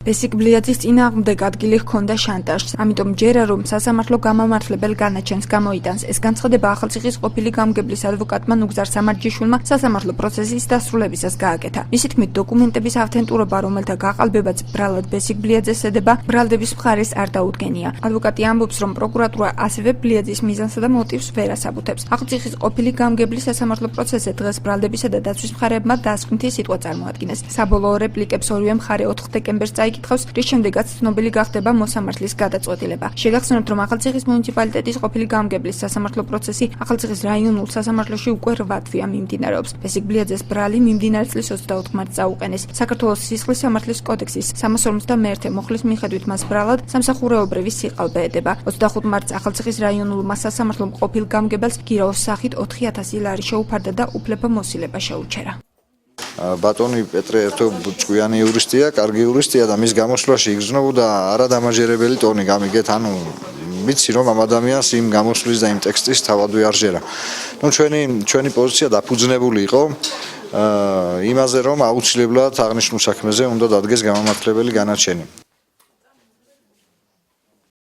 ბესიკ ბლიაძის წინააღმდეგ ადგილი ჰქონდა შანტაჟს, ამიტომ ჯერა რომ სასამართლო გამამართლებელ განაჩენს გამოიტანს. ეს განცხადება ახალციხის ყოფილი გამგებლის ადვოკატმა ნუგზარ სამარჯიშვილმა სასამართლო პროცესის დასრულებისას გააკეთა. მისი თქმით, დოკუმენტების ავთენტურობა, რომელთა გაყალბებაც ბრალად ბესიკ ბლიაძეს ედება, ბრალდების მხარეს არ დაუდგენია. ადვოკატი ამბობს, რომ პროკურატურა ასევე ბლიაძის მიზანსა და მოტივს ვერ ასაბუთებს. ახალციხის ყოფილი გამგებლის სასამართლო პროცესზე დღეს ბრალდებისა და დაცვის მხარეებმა დასკვნითი სიტყვა წარმოადგინეს. საბოლოო რეპლიკებს ორივე მხარე 4 დეკემბერს წაიკითხავს, რის შემდეგაც ცნობილი გახდება მოსამართლის გადაწყვეტილება. შეგახსენებთ, რომ ახალციხის მუნიციპალიტეტის ყოფილი გამგებლის სასამართლო პროცესი ახალციხის რაიონულ სასამართლოში უკვე 8 თვეა მიმდინარეობს. ბესიკ ბლიაძეს ბრალი მიმდინარე წლის 24 მარტს წაუყენეს. საქართველოს სისხლის სამართლის კოდექსის 351 მოხლის მიხედვით მას ბრალად სამსახურეობრივი სიყალბე ედება. 25 მარტს ახალციხის რაიონულმა სასამართლომ ყოფილ გამგებელს გირაოს სახით 4000 ლარი შეუფარდა და უფლება მოსილება შეუჩერა. ბატონი პეტრე ერთობჭკვიანი იურისტია, კარგი იურისტია და მის გამოსვლაში იგრძნობოდა არადამაჟერებელი ტონი გამიგეთ, ანუ ვიცი რომ ამ ადამიანს იმ გამოსვლის და იმ ტექსტის თავადვე არ ჟერა. ჩვენი პოზიცია დაფუძნებული იყო იმაზე რომ აუცილებლად აღნიშნულ საქმეზე უნდა დადგეს გამამართლებელი განაჩენი.